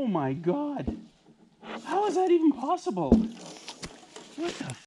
Oh my God. How is that even possible? What the f?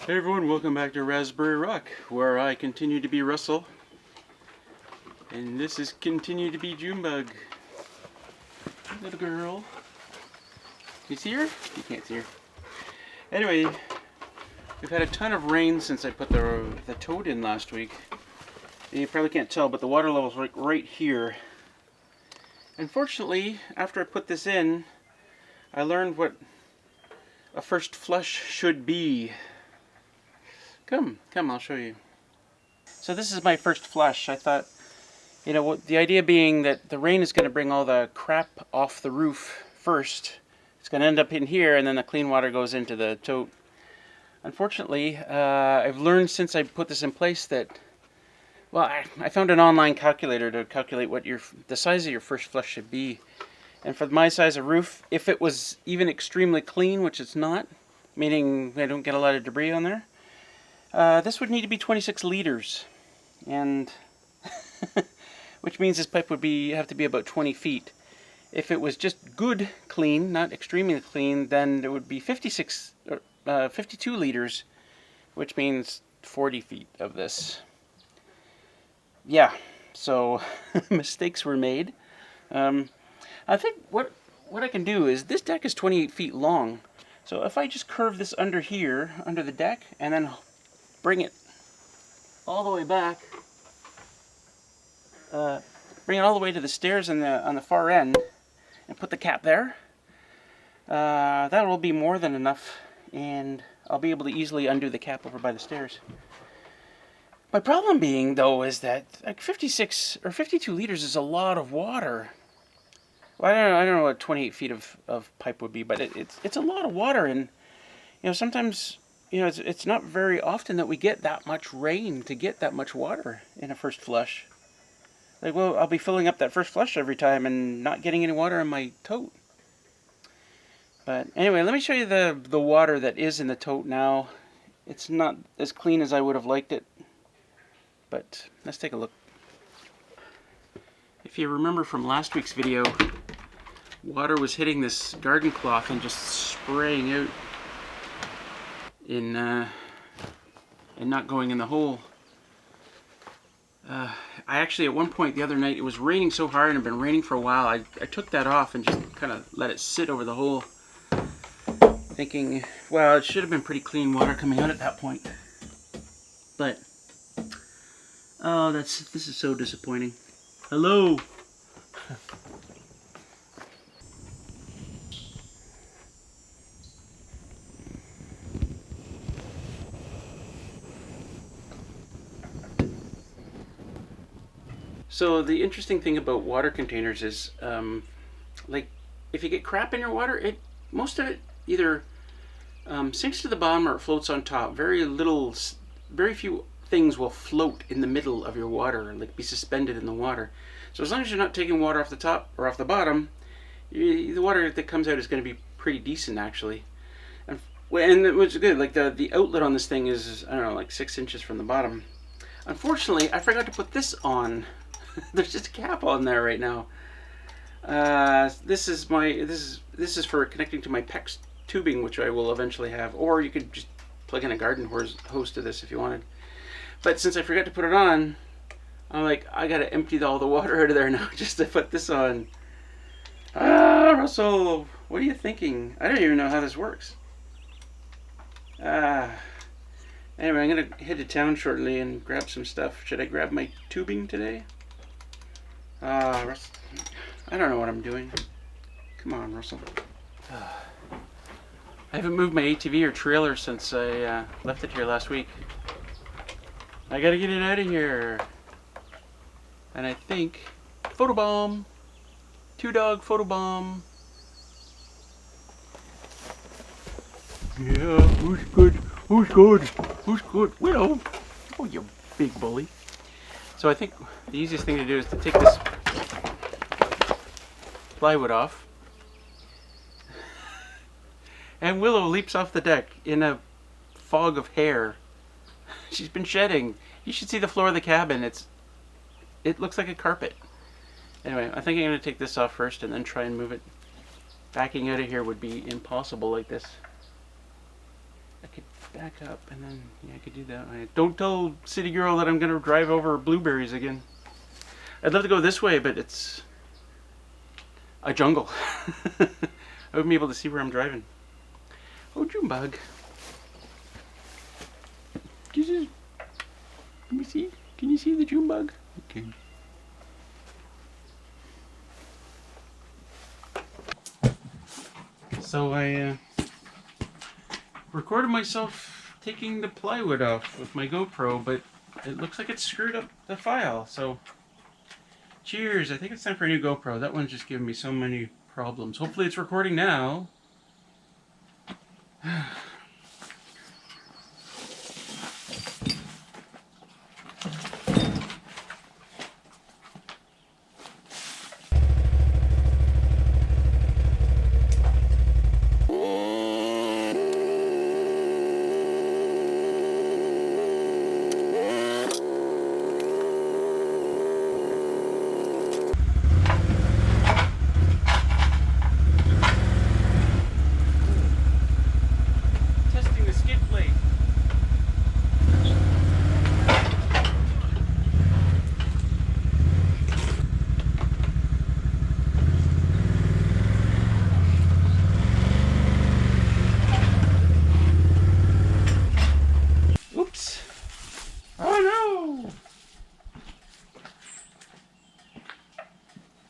Hey everyone, welcome back to Raspberry Rock, where I continue to be Russell, and this is continue to be Junebug. Little girl. You see her? You can't see her. Anyway, we've had a ton of rain since I put the tote in last week. And you probably can't tell, but the water level's right here. Unfortunately, after I put this in, I learned what a first flush should be. Come, I'll show you. So this is my first flush. I thought, you know, what the idea being that the rain is going to bring all the crap off the roof first. It's going to end up in here, and then the clean water goes into the tote. Unfortunately, I've learned since I put this in place that, well, I found an online calculator to calculate what the size of your first flush should be. And for my size of roof, if it was even extremely clean, which it's not, meaning I don't get a lot of debris on there, this would need to be 26 liters, and which means this pipe would have to be about 20 feet. If it was just good clean, not extremely clean, then it would be 52 liters, which means 40 feet of this. Yeah, so mistakes were made. I think what I can do is, this deck is 28 feet long, so if I just curve this under here, under the deck, and then bring it all the way back, bring it all the way to the stairs on the far end, and put the cap there, that will be more than enough, and I'll be able to easily undo the cap over by the stairs. My problem being, though, is that like 56 or 52 liters is a lot of water. Well, I don't know what 28 feet of pipe would be, but it's a lot of water, and you know, sometimes, you know, it's not very often that we get that much rain to get that much water in a first flush. Like, well, I'll be filling up that first flush every time and not getting any water in my tote. But anyway, let me show you the water that is in the tote now. It's not as clean as I would have liked it, but let's take a look. If you remember from last week's video, water was hitting this garden cloth and just spraying out and not going in the hole. I actually, at one point the other night, it was raining so hard and it had been raining for a while, I took that off and just kind of let it sit over the hole, thinking, well, it should have been pretty clean water coming out at that point. But, oh, this is so disappointing. Hello! So the interesting thing about water containers is, like, if you get crap in your water, most of it either sinks to the bottom or it floats on top. Very few things will float in the middle of your water, like be suspended in the water. So as long as you're not taking water off the top or off the bottom, the water that comes out is going to be pretty decent, actually. And what's good, like the outlet on this thing is, I don't know, like 6 inches from the bottom. Unfortunately, I forgot to put this on. There's just a cap on there right now. This is for connecting to my PEX tubing, which I will eventually have. Or you could just plug in a garden hose to this if you wanted. But since I forgot to put it on, I'm like, I gotta empty all the water out of there now just to put this on. Ah, Russell, what are you thinking? I don't even know how this works. Anyway, I'm gonna head to town shortly and grab some stuff. Should I grab my tubing today? Russell, I don't know what I'm doing. Come on, Russell. I haven't moved my ATV or trailer since I left it here last week. I gotta get it out of here. And I think photobomb, 2-dog photobomb. Yeah, who's good? Who's good? Who's good? Willow. Oh, you big bully. So I think the easiest thing to do is to take this plywood off. And Willow leaps off the deck in a fog of hair. She's been shedding. You should see the floor of the cabin. It looks like a carpet. Anyway, I think I'm going to take this off first and then try and move it. Backing out of here would be impossible like this. I could back up and then, yeah, I could do that. Don't tell City Girl that I'm going to drive over blueberries again. I'd love to go this way, but it's a jungle. I wouldn't be able to see where I'm driving. Oh, Junebug. Can you see? Can you see the Junebug? Okay. So I recorded myself taking the plywood off with my GoPro, but it looks like it screwed up the file. So cheers. I think it's time for a new GoPro. That one's just giving me so many problems. Hopefully it's recording now.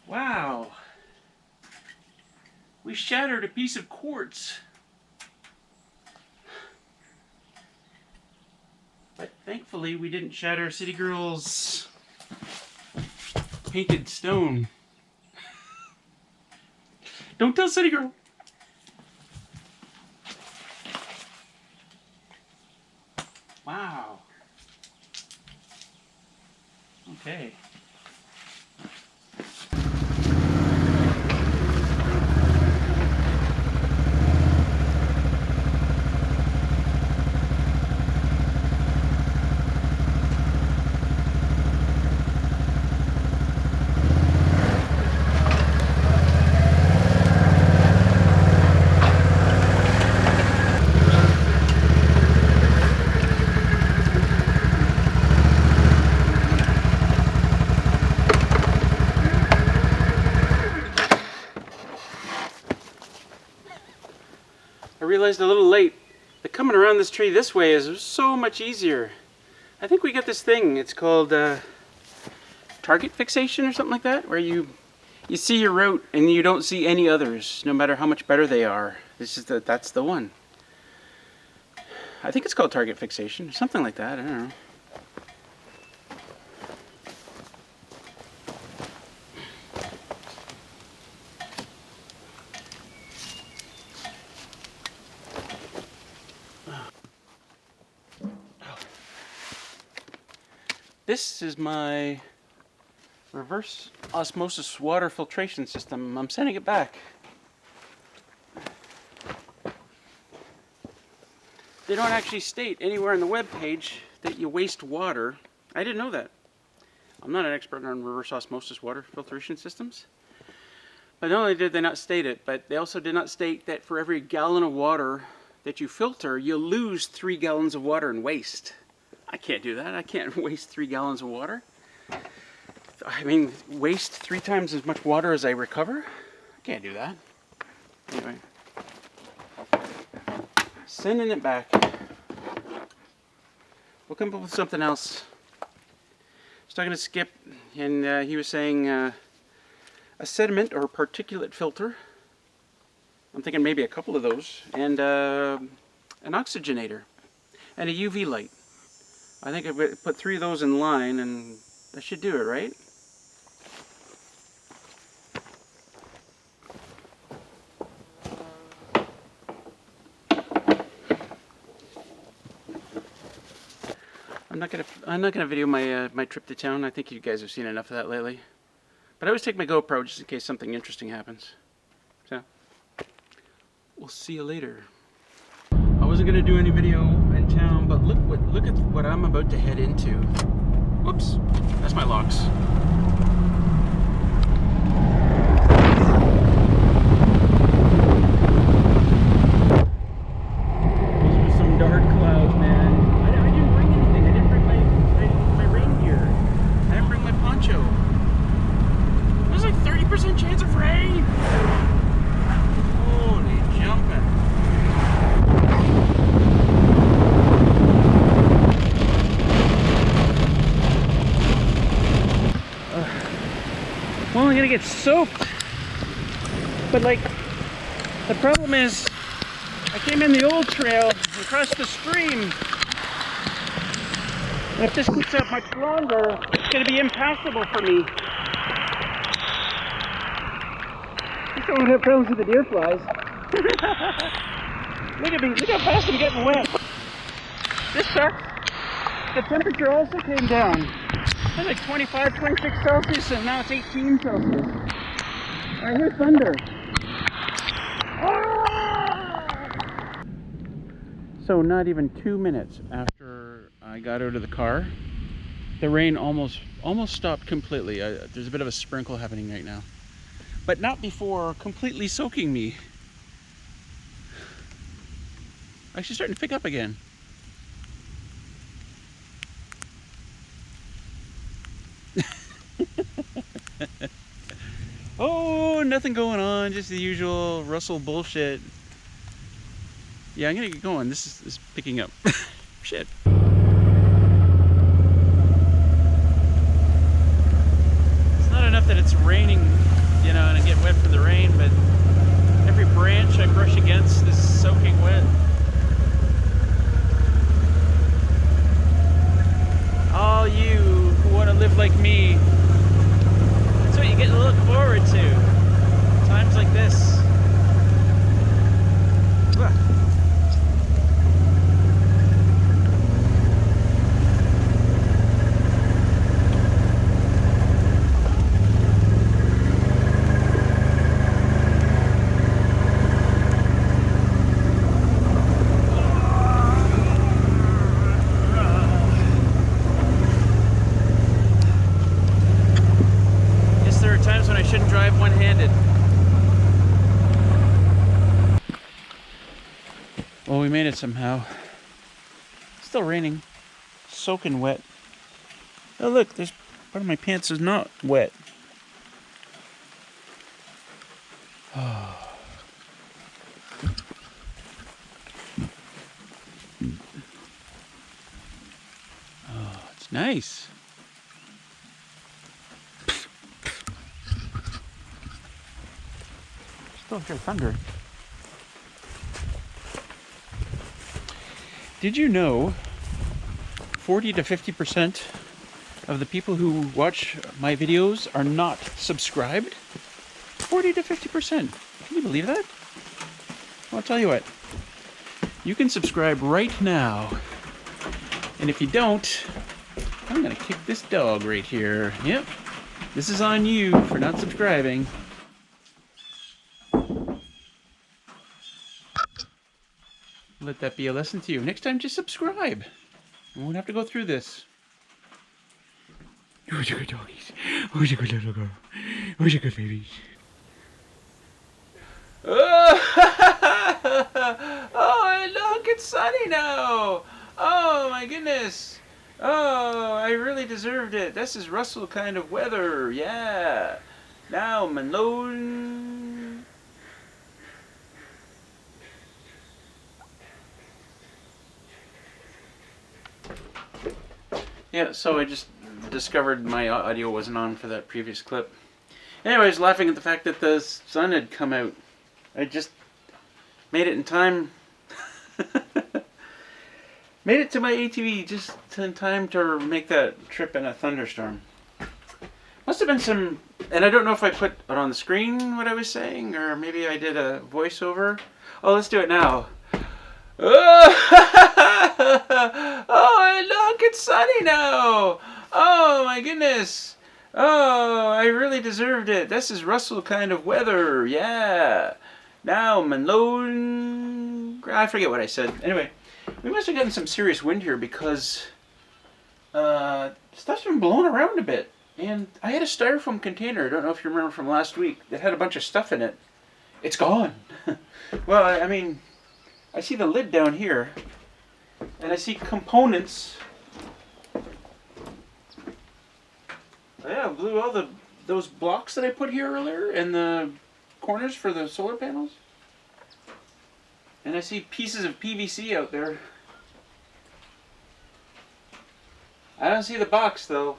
Wow. We shattered a piece of quartz. But thankfully we didn't shatter City Girl's painted stone. Don't tell City Girl. Wow. Okay. I realized a little late that coming around this tree this way is so much easier. I think we got this thing, it's called target fixation or something like that, where you see your route and you don't see any others, no matter how much better they are. That's the one. I think it's called target fixation, or something like that, I don't know. This is my reverse osmosis water filtration system. I'm sending it back. They don't actually state anywhere on the web page that you waste water. I didn't know that. I'm not an expert on reverse osmosis water filtration systems. But not only did they not state it, but they also did not state that for every gallon of water that you filter, you'll lose 3 gallons of water in waste. I can't do that. I can't waste 3 gallons of water. I mean, waste 3 times as much water as I recover? I can't do that. Anyway. Sending it back. We'll come up with something else. I was talking to Skip, and he was saying a sediment or particulate filter. I'm thinking maybe a couple of those, and an oxygenator, and a UV light. I think I put 3 of those in line, and that should do it, right? I'm not gonna video my my trip to town. I think you guys have seen enough of that lately. But I always take my GoPro just in case something interesting happens. So we'll see you later. I wasn't gonna do any video in town, but look at what I'm about to head into. Whoops, that's my locks. Those are some dark clouds, man. I didn't bring anything. I didn't bring my rain gear. I didn't bring my poncho. There's like 30% chance of rain. Holy jumping. Well, I'm gonna get soaked. But like, the problem is, I came in the old trail across the stream. And if this keeps up much longer, it's gonna be impassable for me. Just don't have problems with the deer flies. Look at me, look how fast I'm getting wet. This sucks. The temperature also came down. It was like 25, 26 Celsius, and now it's 18 Celsius. I hear thunder. So not even 2 minutes after I got out of the car, the rain almost stopped completely. There's a bit of a sprinkle happening right now. But not before completely soaking me. Actually starting to pick up again. Oh, nothing going on, just the usual Russell bullshit. Yeah, I'm gonna get going. This is picking up. Shit. It's not enough that it's raining, you know, and I get wet from the rain, but every branch I brush against is soaking wet. All you who want to live like me, that's what you get to look forward to. Times like this. Shouldn't drive one-handed. Well, we made it somehow. Still raining. Soaking wet. Oh look, there's part of my pants is not wet. Oh. Oh, it's nice. Still hear thunder. Did you know 40 to 50% of the people who watch my videos are not subscribed? 40 to 50%. Can you believe that? Well, I'll tell you what. You can subscribe right now. And if you don't, I'm gonna kick this dog right here. Yep. This is on you for not subscribing. Let that be a lesson to you. Next time, just subscribe. You won't have to go through this. Who's your good doggies? Who's your good little girl? Who's your good babies? Oh, I love it's sunny now. Oh my goodness. Oh, I really deserved it. This is Russell kind of weather. Yeah. Now Malone. Yeah, so I just discovered my audio wasn't on for that previous clip. Anyways, laughing at the fact that the sun had come out. I just made it in time. Made it to my ATV just in time to make that trip in a thunderstorm. Must have been some, and I don't know if I put it on the screen what I was saying, or maybe I did a voiceover. Oh, let's do it now. Oh, look, it's sunny now. Oh my goodness. Oh, I really deserved it. This is Russell kind of weather. Yeah. Now Malone. I forget what I said. Anyway, we must have gotten some serious wind here because stuff's been blown around a bit. And I had a styrofoam container, I don't know if you remember from last week, that had a bunch of stuff in it. It's gone. Well, I mean, I see the lid down here, and I see components. Yeah, I blew all those blocks that I put here earlier, and the corners for the solar panels. And I see pieces of PVC out there. I don't see the box, though.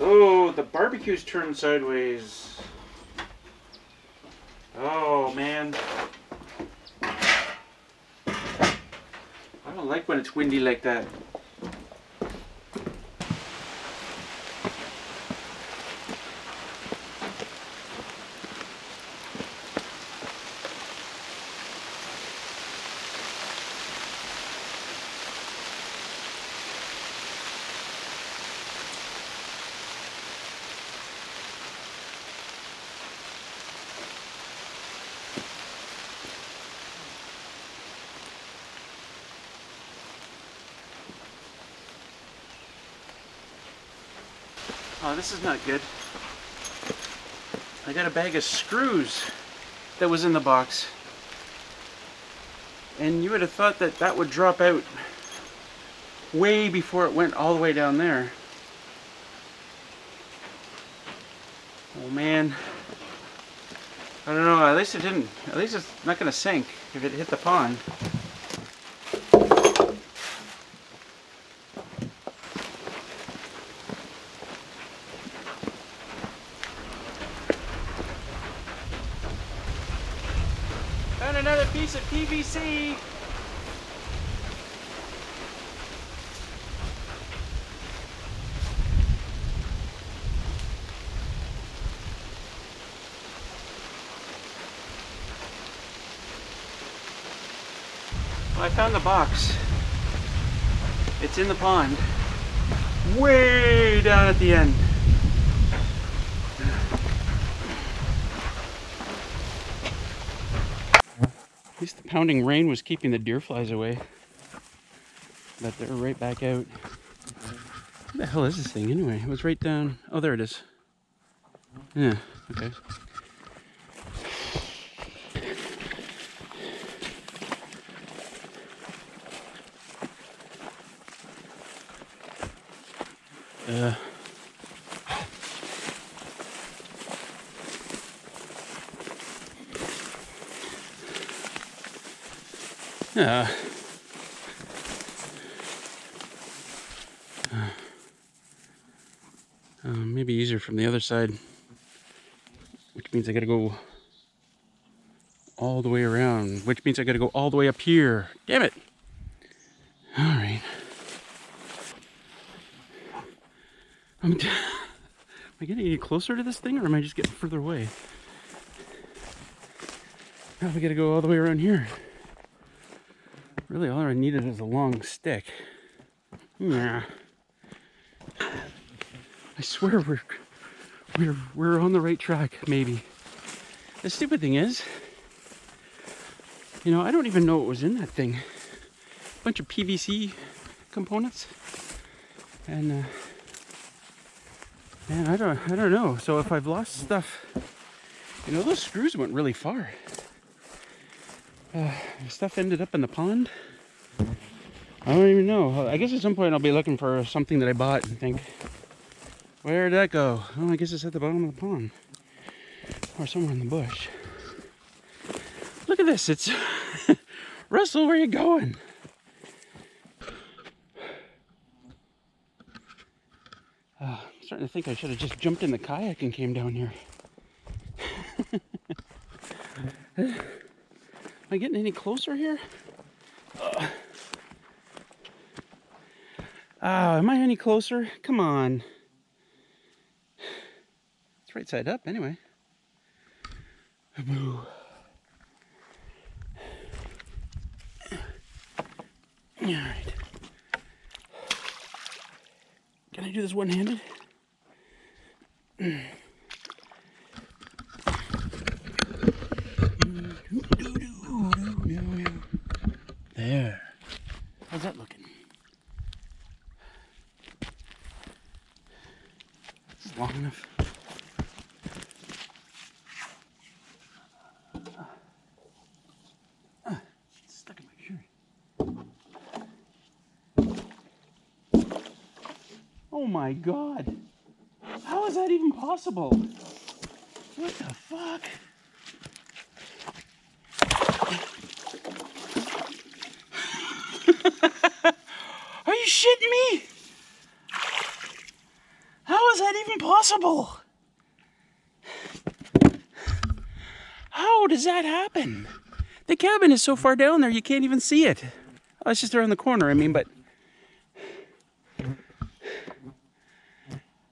Oh, the barbecue's turned sideways. Oh, man. I don't like when it's windy like that. Oh, this is not good. I got a bag of screws that was in the box. And you would have thought that that would drop out way before it went all the way down there. Oh man. I don't know, at least it didn't. At least it's not going to sink if it hit the pond. Found another piece of PVC. Well, I found the box. It's in the pond. Way down at the end. At least the pounding rain was keeping the deer flies away. But they're right back out. What the hell is this thing anyway? It was right down. Oh, there it is. Yeah, okay. Maybe easier from the other side, which means I gotta go all the way around, which means I gotta go all the way up here. Damn it! All right. Am I getting any closer to this thing, or am I just getting further away? Now we gotta go all the way around here. Really, all I needed is a long stick. Yeah. I swear we're on the right track, maybe. The stupid thing is, you know, I don't even know what was in that thing. A bunch of PVC components, and man, I don't know. So if I've lost stuff You know, those screws went really far. Stuff ended up in the pond. I don't even know. I guess at some point I'll be looking for something that I bought and think, where did that go? Oh, I guess it's at the bottom of the pond. Or somewhere in the bush. Look at this. It's... Russell, where are you going? I'm starting to think I should have just jumped in the kayak and came down here. Am I getting any closer here? Am I any closer? Come on. It's right side up anyway. Boo. All right. Can I do this one-handed? There. How's that looking? It's long enough. It's stuck in my shirt. Oh my God. How is that even possible? What the fuck? Are you shitting me? How is that even possible? How does that happen? The cabin is so far down there you can't even see it. Oh, it's just around the corner, I mean, but...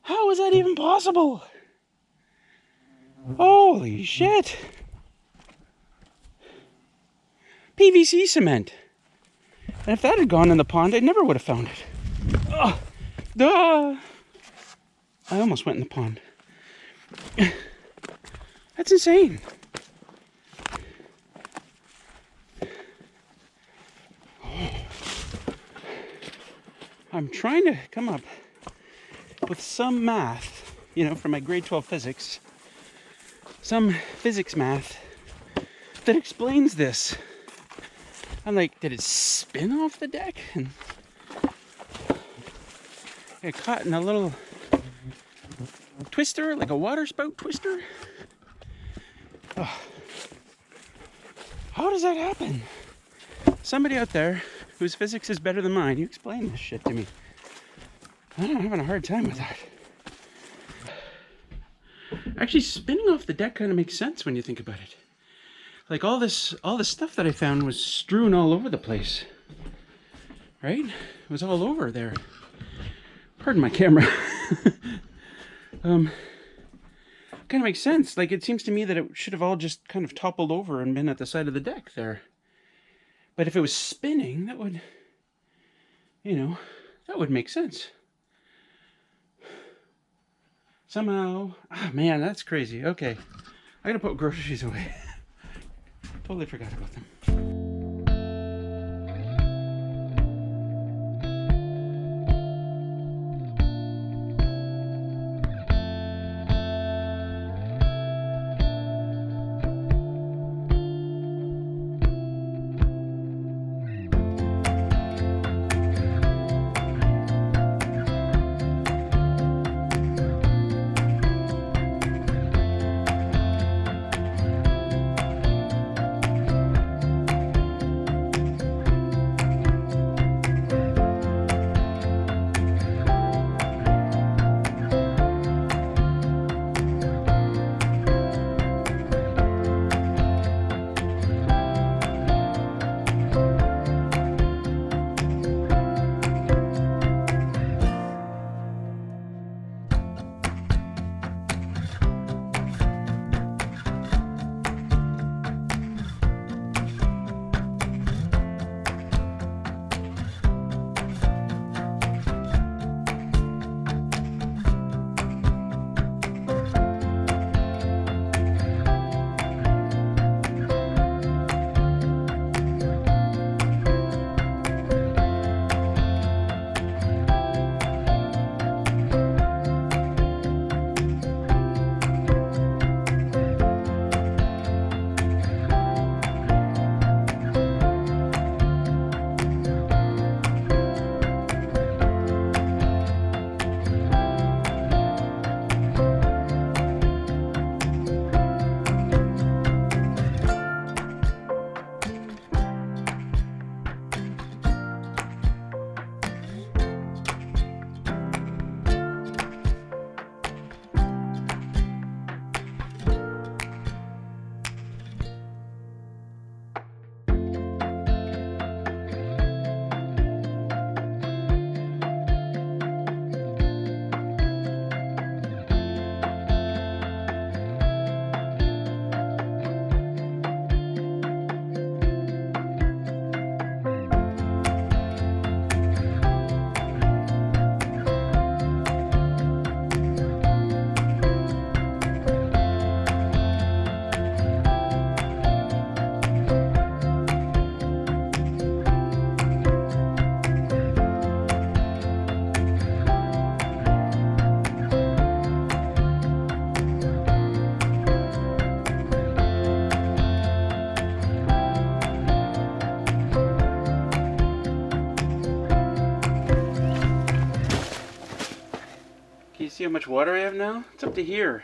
How is that even possible? Holy shit. PVC cement. And if that had gone in the pond, I never would have found it. Oh, duh. I almost went in the pond. That's insane. Oh. I'm trying to come up with some math, you know, from my grade 12 physics. Some physics math that explains this. I'm like, did it spin off the deck? And it caught in a little twister, like a water spout twister. Oh. How does that happen? Somebody out there whose physics is better than mine, you explain this shit to me. I'm having a hard time with that. Actually, spinning off the deck kind of makes sense when you think about it. Like all this stuff that I found was strewn all over the place. Right? It was all over there. Pardon my camera. Kind of makes sense. Like, it seems to me that it should have all just kind of toppled over and been at the side of the deck there. But if it was spinning, that would, you know, that would make sense. Somehow, man, that's crazy. Okay, I gotta put groceries away. Totally forgot about them. how much water I have now? It's up to here.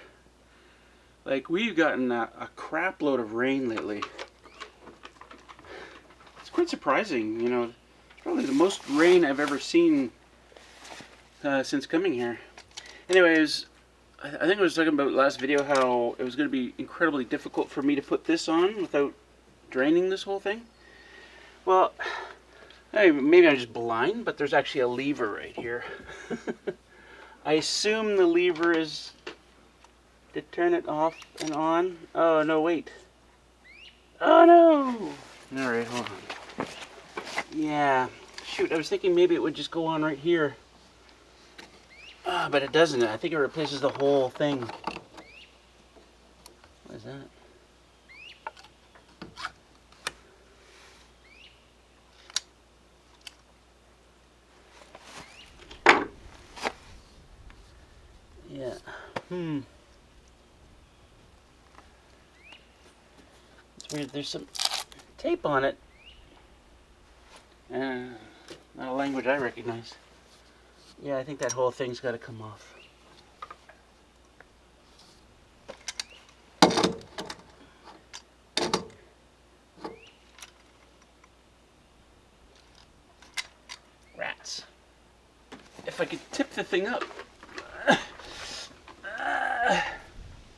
Like, we've gotten a crap load of rain lately. It's quite surprising, you know. It's probably the most rain I've ever seen since coming here. Anyways, I think I was talking about last video how it was going to be incredibly difficult for me to put this on without draining this whole thing. Well, maybe I'm just blind, but there's actually a lever right here. I assume the lever is to turn it off and on. Oh, no, wait. Oh, no! Alright, hold on. Yeah. Shoot, I was thinking maybe it would just go on right here. But it doesn't. I think it replaces the whole thing. What is that? Yeah. It's weird. There's some tape on it. Not a language I recognize. Yeah, I think that whole thing's got to come off. Rats. If I could tip the thing up,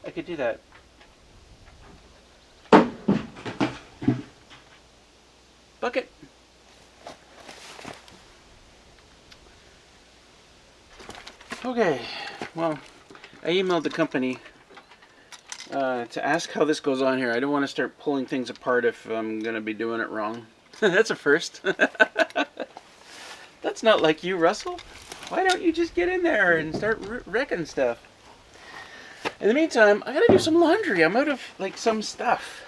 I could do that. Bucket. Okay, well, I emailed the company to ask how this goes on here. I don't want to start pulling things apart if I'm going to be doing it wrong. That's a first. That's not like you, Russell. Why don't you just get in there and start wrecking stuff? In the meantime, I gotta do some laundry. I'm out of, like, some stuff.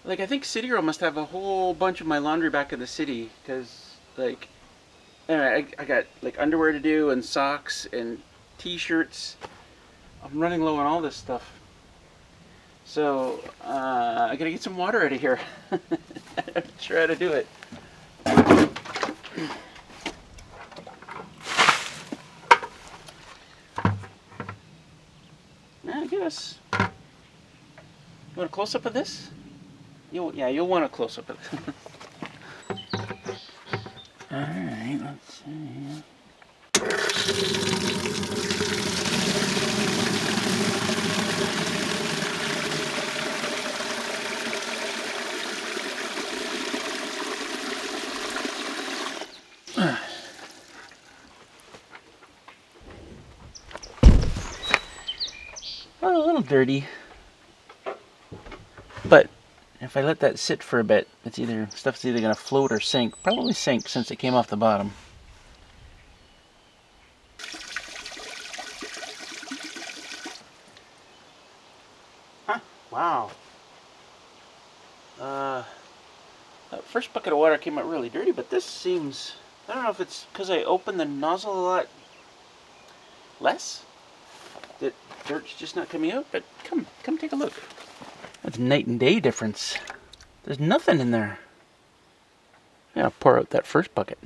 Like, I think City Girl must have a whole bunch of my laundry back in the city, because, like, anyway, I got, like, underwear to do, and socks, and t-shirts. I'm running low on all this stuff. So, I gotta get some water out of here. I'm not sure how to do it. I guess. You want a close-up of this? Yeah, you'll want a close-up of this. Alright, let's see. Well, a little dirty, but if I let that sit for a bit, stuff's either going to float or sink. Probably sink since it came off the bottom. Huh? Wow. That first bucket of water came out really dirty, but this seems, I don't know if it's because I opened the nozzle a lot less, that dirt's just not coming out, but come take a look. That's night and day difference. There's nothing in there. Yeah, I'll pour out that first bucket.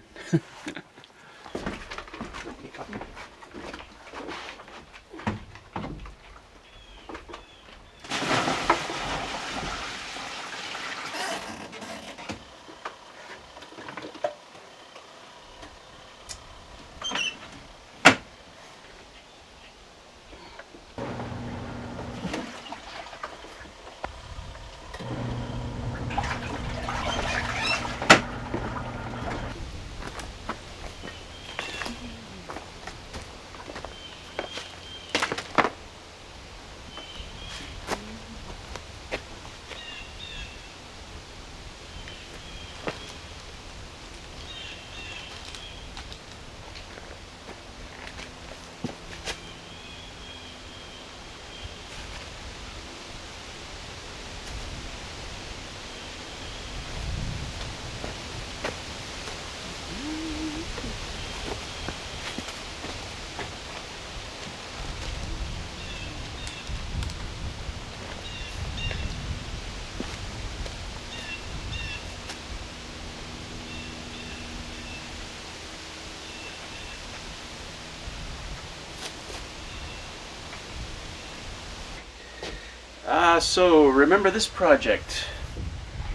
So remember this project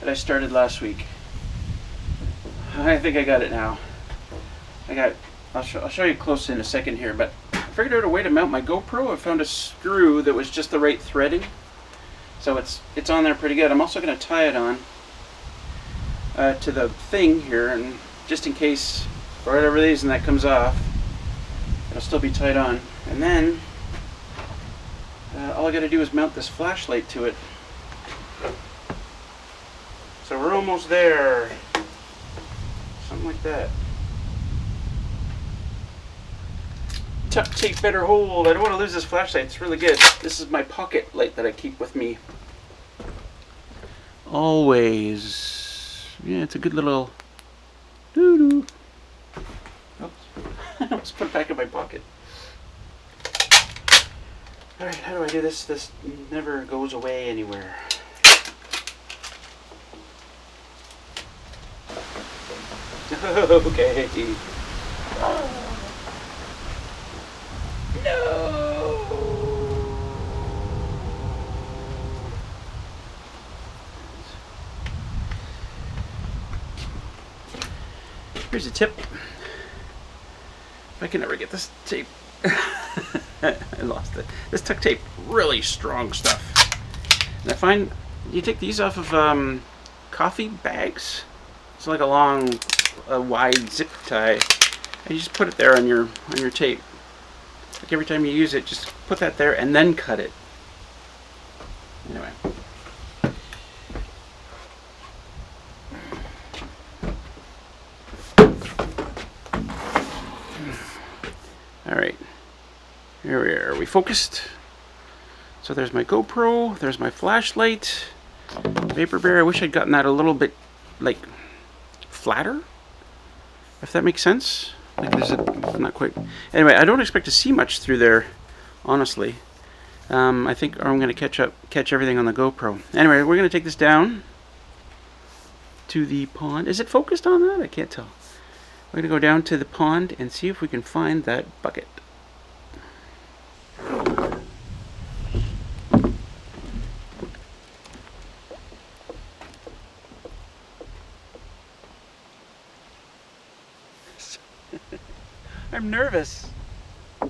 that I started last week? I think I got it now. I'll show you close in a second here, but I figured out a way to mount my GoPro. I found a screw that was just the right threading, so it's on there pretty good. I'm also going to tie it on to the thing here, and just in case for whatever reason that comes off, it'll still be tied on. And then all I got to do is mount this flashlight to it. So we're almost there. Something like that. Tuck tape better hold. I don't want to lose this flashlight. It's really good. This is my pocket light that I keep with me always. Yeah, it's a good little doo-doo. Oops. I almost put it back in my pocket. Alright, how do I do this? This never goes away anywhere. Okay. No! Here's a tip. If I can ever get this tape. I lost it. This tuck tape, really strong stuff. And I find you take these off of coffee bags. It's like a long, wide zip tie, and you just put it there on your tape. Like every time you use it, just put that there and then cut it. Anyway. Alright. Here we are. Are we focused? So there's my GoPro, there's my flashlight, vapor barrier. I wish I'd gotten that a little bit, like, flatter, if that makes sense. Like there's not quite. Anyway, I don't expect to see much through there, honestly. I think I'm going to catch everything on the GoPro. Anyway, we're going to take this down to the pond. Is it focused on that? I can't tell. We're going to go down to the pond and see if we can find that bucket. I'm nervous. All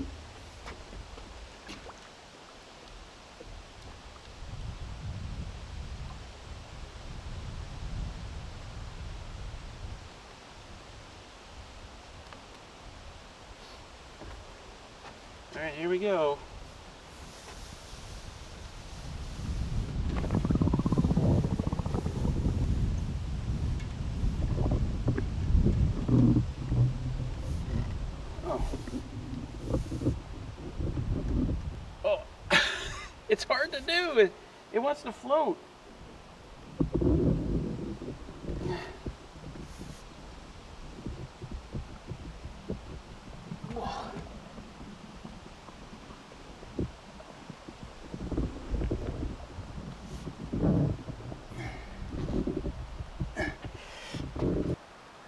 right, here we go. It's hard to do. It wants to float.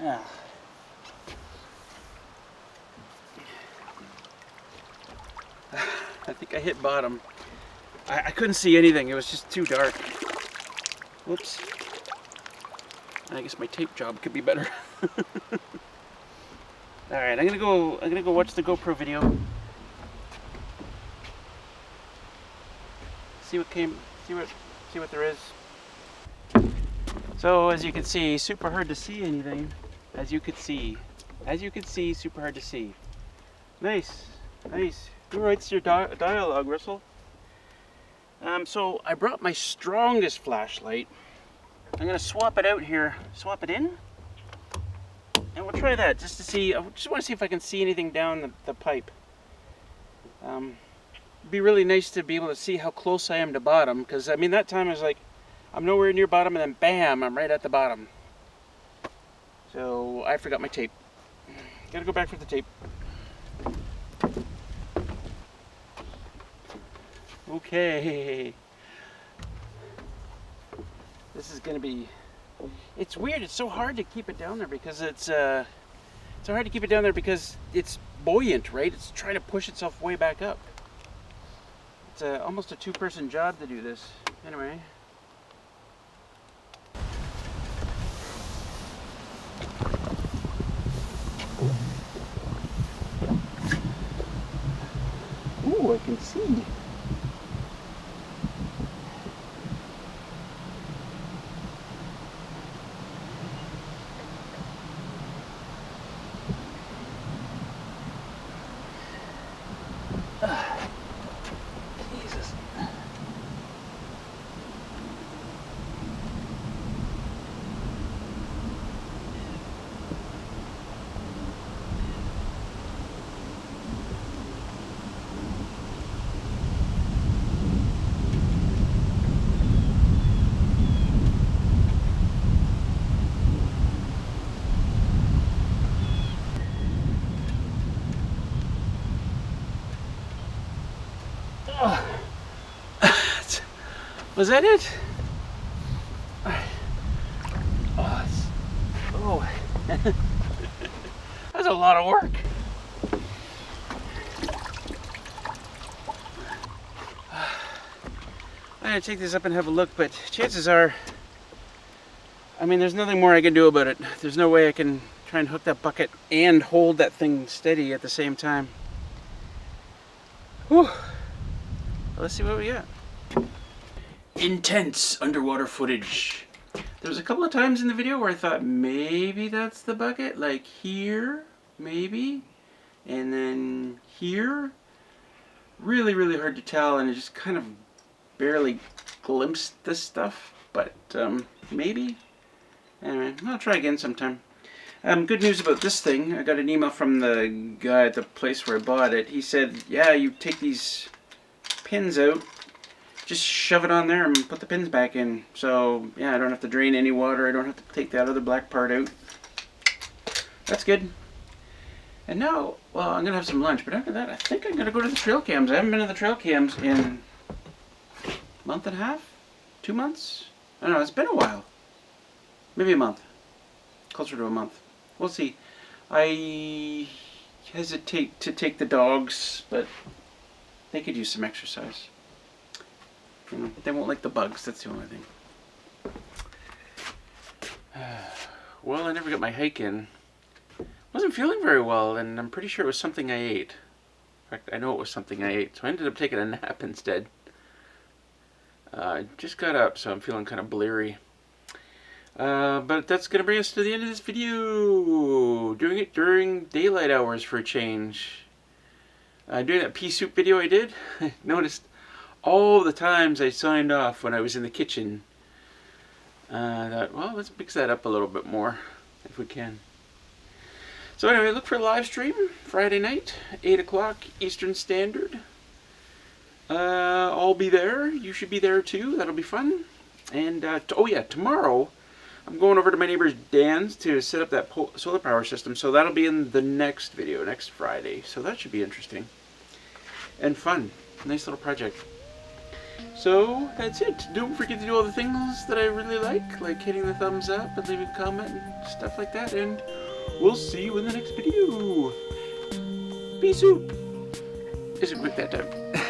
Yeah. I think I hit bottom. I couldn't see anything. It was just too dark. Whoops. I guess my tape job could be better. All right, I'm gonna go watch the GoPro video. See what there is. So as you can see, super hard to see anything. As you can see, super hard to see. Nice. Who writes your dialogue, Russell? So I brought my strongest flashlight. I'm gonna swap it out here, swap it in, and we'll try that just to see. I just want to see if I can see anything down the pipe. It'd be really nice to be able to see how close I am to bottom, because I mean that time I was like, I'm nowhere near bottom, and then bam, I'm right at the bottom. So I forgot my tape. Gotta go back for the tape. Okay. This is gonna be. It's weird. It's so hard to keep it down there because it's so hard to keep it down there because it's buoyant, right? It's trying to push itself way back up. It's almost a two-person job to do this. Anyway. Ooh, I can see. Jesus. Was that it? Oh, that's a lot of work. I'm gonna take this up and have a look, but chances are, I mean, there's nothing more I can do about it. There's no way I can try and hook that bucket and hold that thing steady at the same time. Whew. Let's see what we got. Intense underwater footage. There was a couple of times in the video where I thought maybe that's the bucket, like here, maybe, and then here. Really, really hard to tell, and I just kind of barely glimpsed this stuff, but maybe. Anyway, I'll try again sometime. Good news about this thing. I got an email from the guy at the place where I bought it. He said, yeah, you take these pins out, just shove it on there and put the pins back in. So, yeah, I don't have to drain any water. I don't have to take that other black part out. That's good. And now, well, I'm going to have some lunch. But after that, I think I'm going to go to the trail cams. I haven't been to the trail cams in a month and a half? 2 months? I don't know. It's been a while. Maybe a month. Closer to a month. We'll see. I hesitate to take the dogs, but they could use some exercise. You know, they won't like the bugs, that's the only thing. Well, I never got my hike in. Wasn't feeling very well, and I'm pretty sure it was something I ate. In fact, I know it was something I ate, so I ended up taking a nap instead. I just got up, so I'm feeling kind of bleary. But that's going to bring us to the end of this video. Doing it during daylight hours for a change. Doing that PEA SOUP video I did, I noticed all the times I signed off when I was in the kitchen. I thought, well, let's mix that up a little bit more, if we can. So anyway, look for a live stream Friday night, 8 o'clock Eastern Standard. I'll be there. You should be there too. That'll be fun. And, oh yeah, tomorrow I'm going over to my neighbor Dan's to set up that solar power system. So that'll be in the next video, next Friday. So that should be interesting. And fun. Nice little project. So that's it. Don't forget to do all the things that I really like hitting the thumbs up and leaving a comment and stuff like that. And we'll see you in the next video. PEA SOUP. Isn't quick that time.